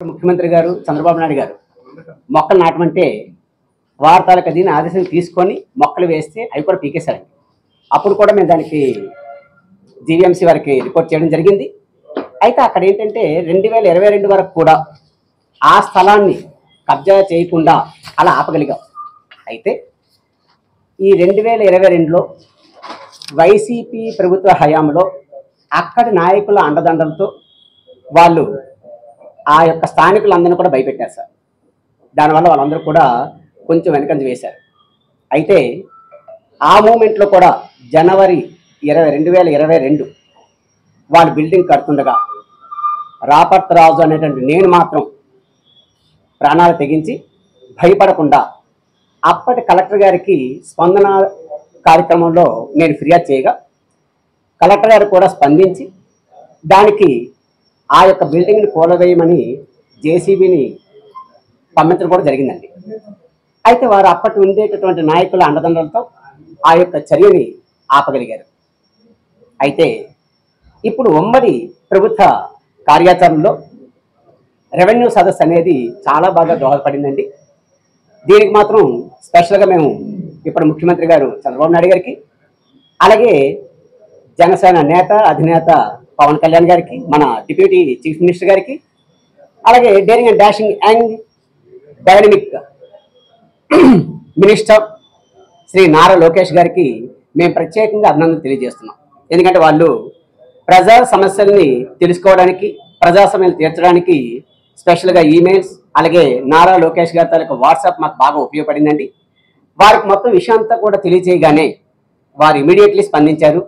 ముఖ్యమంత్రి గారు చంద్రబాబు నాయుడు గారు మొక్కలు నాటమంటే వారి తాలూకా దీని ఆదేశం తీసుకొని మొక్కలు వేస్తే అవి కూడా పీకేశారండి. అప్పుడు కూడా మేము దానికి జీవీఎంసీ వారికి రిపోర్ట్ చేయడం జరిగింది. అయితే అక్కడ ఏంటంటే 2022 వరకు కూడా ఆ స్థలాన్ని కబ్జా చేయకుండా అలా ఆపగలిగాం. అయితే ఈ 2022లో వైసీపీ ప్రభుత్వ హయాంలో అక్కడి నాయకుల అండదండలతో వాళ్ళు ఆ యొక్క స్థానికులందరినీ కూడా భయపెట్టారు సార్. దానివల్ల వాళ్ళందరూ కూడా కొంచెం వెనకంజ వేశారు. అయితే ఆ మూమెంట్లో కూడా జనవరి 2022 వాళ్ళు బిల్డింగ్ కడుతుండగా రాపర్త్ రాజు అనేటువంటి నేను మాత్రం ప్రాణాలు తెగించి భయపడకుండా అప్పటి కలెక్టర్ గారికి స్పందన కార్యక్రమంలో నేను ఫిర్యాదు చేయగా కలెక్టర్ గారు కూడా స్పందించి దానికి ఆ యొక్క బిల్డింగ్ని కూలవేయమని జేసీబీని పంపించడం కూడా జరిగిందండి. అయితే వారు అప్పటి ఉండేటటువంటి నాయకుల అండదండలతో ఆ యొక్క చర్యని ఆపగలిగారు. అయితే ఇప్పుడు ఉమ్మడి ప్రభుత్వ కార్యాచరణలో రెవెన్యూ సదస్సు అనేది చాలా బాగా దోహదపడిందండి. దీనికి మాత్రం స్పెషల్గా మేము ఇప్పుడు ముఖ్యమంత్రి గారు చంద్రబాబు నాయుడు గారికి, అలాగే జనసేన నేత అధినేత పవన్ కళ్యాణ్ గారికి, మన డిప్యూటీ చీఫ్ మినిస్టర్ గారికి, అలాగే daring and dashing young dynamic minister Shri Nara Lokesh గారికి మేము ప్రత్యేకంగా అభినందనలు తెలియజేస్తున్నాం. ఎందుకంటే వాళ్ళు ప్రజా సమస్యల్ని తెలుసుకోవడానికి, ప్రజా సమస్యలు తీర్చడానికి స్పెషల్గా ఈమెయిల్స్, అలాగే నారా లోకేష్ గారి తాలూకు వాట్సాప్ మాకు బాగా ఉపయోగపడిందండి. వారికి మొత్తం విషయం అంతా కూడా తెలియజేయగానే వారు ఇమీడియట్లీ స్పందించారు.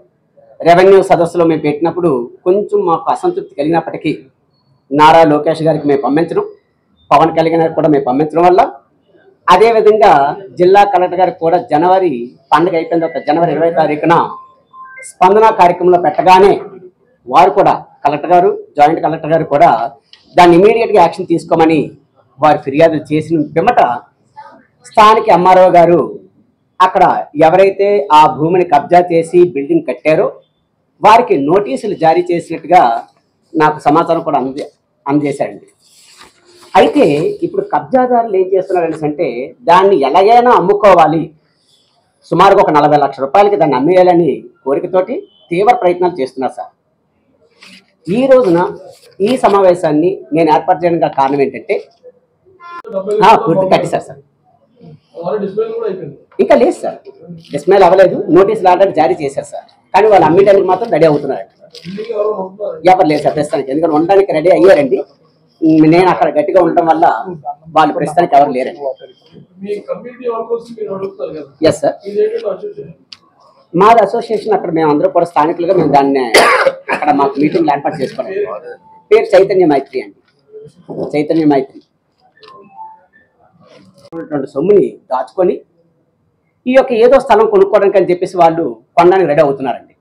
రెవెన్యూ సదస్సులో మేము పెట్టినప్పుడు కొంచెం మాకు అసంతృప్తి కలిగినప్పటికీ నారా లోకేష్ గారికి మేము పంపించడం, పవన్ కళ్యాణ్ గారికి కూడా మేము పంపించడం వల్ల, అదేవిధంగా జిల్లా కలెక్టర్ గారికి కూడా జనవరి పండుగ అయిపోయిన తర్వాత జనవరి 20వ తారీఖున స్పందన కార్యక్రమంలో పెట్టగానే వారు కూడా కలెక్టర్ గారు, జాయింట్ కలెక్టర్ గారు కూడా దాన్ని ఇమీడియట్గా యాక్షన్ తీసుకోమని వారు ఫిర్యాదులు చేసిన పిమ్మట స్థానిక ఎంఆర్ఓ గారు అక్కడ ఎవరైతే ఆ భూమిని కబ్జా చేసి బిల్డింగ్ కట్టారో వారికి నోటీసులు జారీ చేసినట్టుగా నాకు సమాచారం కూడా అందజేశారండి. అయితే ఇప్పుడు కబ్జాదారులు ఏం చేస్తున్నారనేసి అంటే దాన్ని ఎలాగైనా అమ్ముకోవాలి, సుమారుగా ఒక 40 లక్షల రూపాయలకి దాన్ని అమ్మేయాలని కోరికతోటి తీవ్ర ప్రయత్నాలు చేస్తున్నారు సార్. ఈ రోజున ఈ సమావేశాన్ని నేను ఏర్పాటు చేయడానికి కారణం ఏంటంటే పూర్తి కట్టేశారు సార్. ఇంకా లేదు సార్, డిస్మైల్ అవ్వలేదు, నోటీసులు ఆల్రెడీ జారీ చేశారు సార్. కానీ వాళ్ళు అమ్మేయడానికి మాత్రం రెడీ అవుతున్నారు. ఎవరు లేదు సార్ ప్రస్తుతానికి, ఎందుకంటే ఉండడానికి రెడీ అయ్యారండి. నేను అక్కడ గట్టిగా ఉండటం వల్ల వాళ్ళు ప్రస్తుతానికి ఎవరు లేరండి. ఎస్ సార్, మాది అసోసియేషన్. అక్కడ మేము అందరూ కూడా స్థానికులుగా మేము దాన్ని అక్కడ మాకు మీటింగ్లు ఏర్పాటు చేసుకోవాలి. పేరు చైతన్య మైత్రి అండి, చైతన్య మైత్రి. సొమ్ముని దాచుకొని ఈ యొక్క ఏదో స్థలం కొనుక్కోవడానికి అని చెప్పేసి వాళ్ళు కొనడానికి రెడీ అవుతున్నారండి.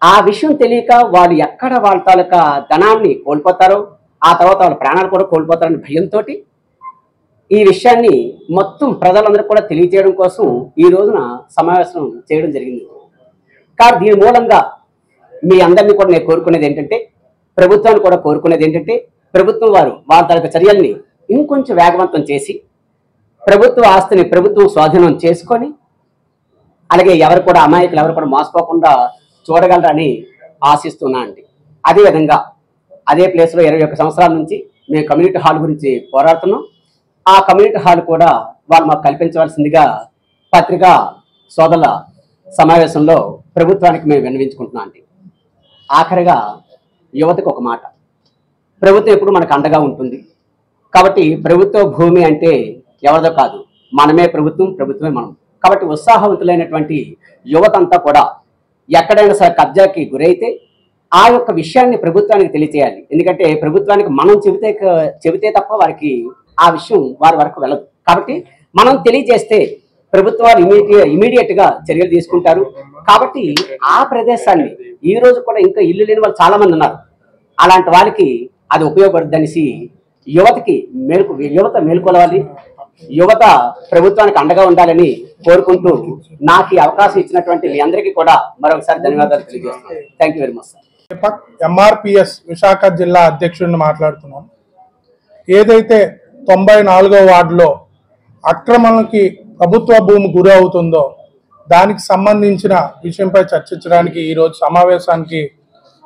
ఆ విషయం తెలియక వాళ్ళు ఎక్కడ వాళ్ళ తాలూకా ధనాన్ని కోల్పోతారో, ఆ తర్వాత వాళ్ళ ప్రాణాలు కూడా కోల్పోతారని భయంతో ఈ విషయాన్ని మొత్తం ప్రజలందరూ కూడా తెలియజేయడం కోసం ఈ రోజున సమావేశం చేయడం జరిగింది. కానీ దీని మూలంగా మీ అందరినీ కూడా నేను కోరుకునేది ఏంటంటే, ప్రభుత్వాన్ని కూడా కోరుకునేది ఏంటంటే, ప్రభుత్వం వారు వాళ్ళ తాలూకా చర్యల్ని ఇంకొంచెం వేగవంతం చేసి ప్రభుత్వ ఆస్తిని ప్రభుత్వం స్వాధీనం చేసుకొని, అలాగే ఎవరు కూడా అమాయకులు ఎవరు కూడా మోసపోకుండా చూడగలరని ఆశిస్తున్నా అండి. అదేవిధంగా అదే ప్లేస్లో 21 సంవత్సరాల నుంచి మేము కమ్యూనిటీ హాల్ గురించి పోరాడుతున్నాం. ఆ కమ్యూనిటీ హాల్ కూడా వాళ్ళు మాకు కల్పించవలసిందిగా పత్రికా సోదరుల సమావేశంలో ప్రభుత్వానికి మేము విన్నవించుకుంటున్నాం అండి. ఆఖరిగా యువతకు ఒక మాట, ప్రభుత్వం ఎప్పుడు మనకు అండగా ఉంటుంది. కాబట్టి ప్రభుత్వ భూమి అంటే ఎవరిదో కాదు, మనమే ప్రభుత్వం, ప్రభుత్వమే మనం. కాబట్టి ఉత్సాహవంతులైనటువంటి యువత అంతా కూడా ఎక్కడైనా సరే కబ్జాకి గురైతే ఆ యొక్క విషయాన్ని ప్రభుత్వానికి తెలియజేయాలి. ఎందుకంటే ప్రభుత్వానికి మనం చెబితే తప్ప వారికి ఆ విషయం వారి వరకు వెళ్ళదు. కాబట్టి మనం తెలియజేస్తే ప్రభుత్వాలు ఇమీడియట్గా చర్యలు తీసుకుంటారు. కాబట్టి ఆ ప్రదేశాన్ని ఈ రోజు కూడా ఇంకా ఇల్లు లేని వాళ్ళు చాలా మంది ఉన్నారు. అలాంటి వాళ్ళకి అది ఉపయోగపడుద్దనేసి యువత మేల్కొలవాలి, యువత ప్రభుత్వానికి అండగా ఉండాలని కోరుకుంటూ నాకు ఈ అవకాశం ఇచ్చినటువంటి మీ అందరికీ కూడా మరొకసారి ధన్యవాదాలు తెలియజేస్తున్నాను. Thank you very much sir. MRPS Visakha జిల్లా అధ్యక్షుడిని మాట్లాడుతున్నాను. ఏదైతే 94వ వార్డులో అక్రమణకి ప్రభుత్వ భూమి గురి అవుతుందో దానికి సంబంధించిన విషయంపై చర్చించడానికి ఈరోజు సమావేశానికి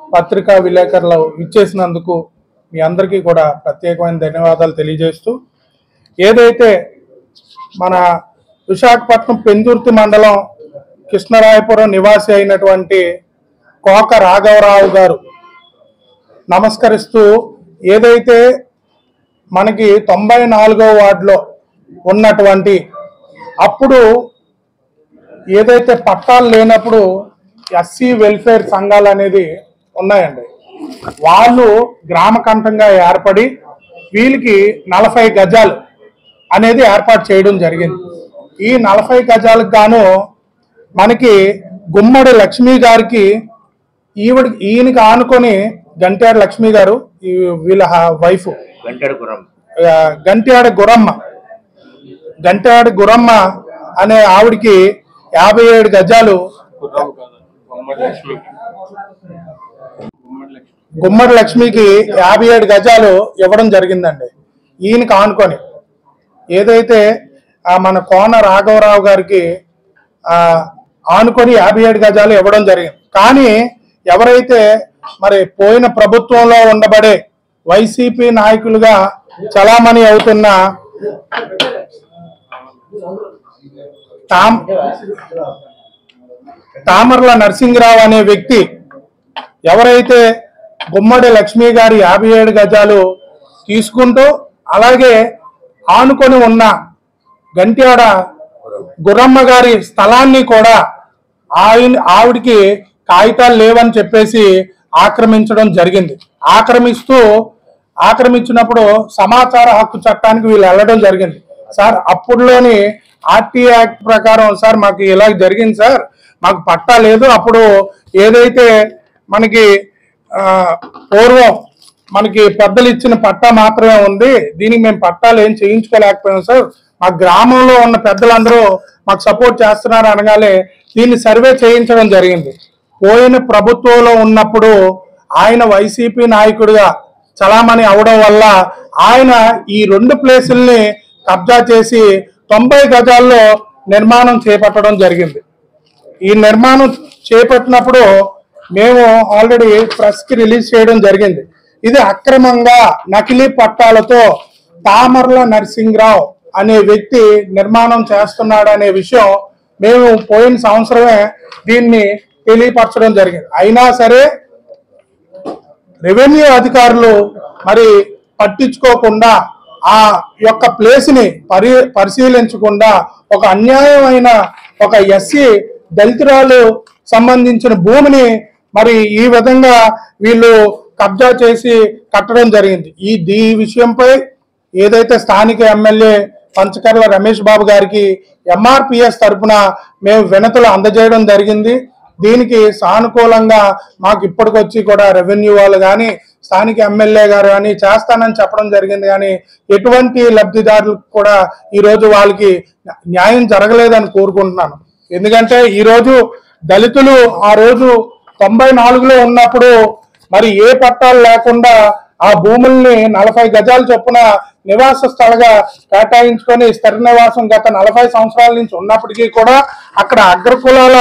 పత్రికా విలేకరులు ఇచ్చేసినందుకు మీ అందరికీ కూడా ప్రత్యేకమైన ధన్యవాదాలు తెలియజేస్తూ, ఏదైతే మన విశాఖపట్నం పెందుర్తి మండలం కృష్ణరాయపురం నివాసి అయినటువంటి కోక రాఘవరావు గారు నమస్కరిస్తూ, ఏదైతే మనకి 94వ వార్డులో ఉన్నటువంటి అప్పుడు ఏదైతే పట్టాలు లేనప్పుడు ఎస్సీ వెల్ఫేర్ సంఘాలు అనేది ఉన్నాయండి, వాళ్ళు గ్రామకంఠంగా ఏర్పడి వీళ్ళకి 40 గజాలు అనేది ఏర్పాటు చేయడం జరిగింది. ఈ 40 గజాలకు గాను మనకి గుమ్మడి లక్ష్మి గారికి ఈయనకి ఆనుకొని గంట్యాడ లక్ష్మి గారు వీళ్ళ వైఫ్ గంట్యాడ గురమ్మ అనే ఆవిడికి 57 గజాలు, గుమ్మడి లక్ష్మికి 57 గజాలు ఇవ్వడం జరిగిందండి. ఈయనకి ఆనుకొని ఏదైతే మన కోన రాఘవరావు గారికి ఆనుకొని 57 గజాలు ఇవ్వడం జరిగింది. కానీ ఎవరైతే మరి పోయిన ప్రభుత్వంలో ఉండబడే వైసీపీ నాయకులుగా చలామణి అవుతున్న తామర్ల నరసింహరావు అనే వ్యక్తి ఎవరైతే గుమ్మడి లక్ష్మి గారి 57 గజాలు తీసుకుంటూ అలాగే ఆనుకొని ఉన్న గంట్యాడ గురమ్మ గారి స్థలాన్ని కూడా ఆవిడికి కాగితాలు లేవని చెప్పేసి ఆక్రమించడం జరిగింది. ఆక్రమించినప్పుడు సమాచార హక్కు చట్టానికి వీళ్ళు వెళ్ళడం జరిగింది. సార్ అప్పుడులోని ఆర్టీ యాక్ట్ ప్రకారం సార్ మాకు ఇలా జరిగింది సార్, మాకు పట్టా లేదు, అప్పుడు ఏదైతే మనకి పూర్వం మనకి పెద్దలు ఇచ్చిన పట్టా మాత్రమే ఉంది, దీనికి మేము పట్టాలు ఏం చేయించుకోలేకపోయాం సార్, మా గ్రామంలో ఉన్న పెద్దలందరూ మాకు సపోర్ట్ చేస్తున్నారు అనగానే దీన్ని సర్వే చేయించడం జరిగింది. పోయిన ప్రభుత్వంలో ఉన్నప్పుడు ఆయన వైసీపీ నాయకుడిగా చలామణి అవడం వల్ల ఆయన ఈ 2 ప్లేసుల్ని కబ్జా చేసి 90 గజాల్లో నిర్మాణం చేపట్టడం జరిగింది. ఈ నిర్మాణం చేపట్టినప్పుడు మేము ఆల్రెడీ ప్రెస్కి రిలీజ్ చేయడం జరిగింది. ఇది అక్రమంగా నకిలీ పట్టాలతో తామర్ల నరసింహరావు అనే వ్యక్తి నిర్మాణం చేస్తున్నాడు అనే విషయం మేము పోయిన సంవత్సరమే దీన్ని తెలియపరచడం జరిగింది. అయినా సరే రెవెన్యూ అధికారులు మరి పట్టించుకోకుండా ఆ యొక్క ప్లేస్ని పరిశీలించకుండా ఒక అన్యాయమైన ఒక ఎస్సీ దళితురాలు సంబంధించిన భూమిని మరి ఈ విధంగా వీళ్ళు కబ్జా చేసి కట్టడం జరిగింది. ఈ విషయంపై ఏదైతే స్థానిక ఎమ్మెల్యే పంచకర్ల రమేష్ బాబు గారికి ఎంఆర్పిఎస్ తరఫున మేము వినతులు అందజేయడం జరిగింది. దీనికి సానుకూలంగా మాకు ఇప్పటికొచ్చి కూడా రెవెన్యూ వాళ్ళు కానీ స్థానిక ఎమ్మెల్యే గారు కానీ చేస్తానని చెప్పడం జరిగింది. కానీ ఎటువంటి లబ్ధిదారులకు కూడా ఈరోజు వాళ్ళకి న్యాయం జరగలేదని కోరుకుంటున్నాను. ఎందుకంటే ఈరోజు దళితులు ఆ రోజు 94లో ఉన్నప్పుడు మరి ఏ పట్టాలు లేకుండా ఆ భూముల్ని 40 గజాల చొప్పున నివాస స్థలంగా కేటాయించుకొని స్థిర నివాసం గత 40 సంవత్సరాల నుంచి ఉన్నప్పటికీ కూడా అక్కడ అగ్రకులాల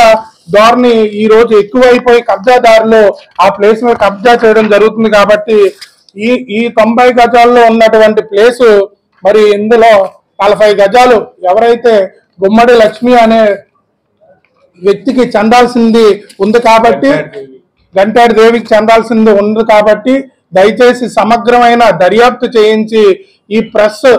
ధోరణి ఈ రోజు ఎక్కువైపోయి కబ్జాదారులు ఆ ప్లేస్ మీద కబ్జా చేయడం జరుగుతుంది. కాబట్టి ఈ 90 గజాల్లో ఉన్నటువంటి ప్లేసు మరి ఇందులో 40 గజాలు ఎవరైతే గుమ్మడి లక్ష్మి అనే వ్యక్తికి చెందాల్సింది ఉంది కాబట్టి గంటాడి దేవికి చెందాల్సింది ఉంది కాబట్టి దయచేసి సమగ్రమైన దర్యాప్తు చేయించి ఈ ప్రెస్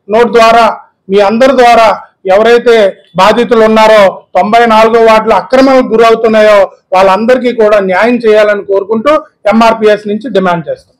నోట్ ద్వారా మీ అందరి ద్వారా ఎవరైతే బాధితులు ఉన్నారో 94వ వార్డులో అక్రమాలకు గురవుతున్నాయో వాళ్ళందరికీ కూడా న్యాయం చేయాలని కోరుకుంటూ ఎంఆర్పిఎస్ నుంచి డిమాండ్ చేస్తాం.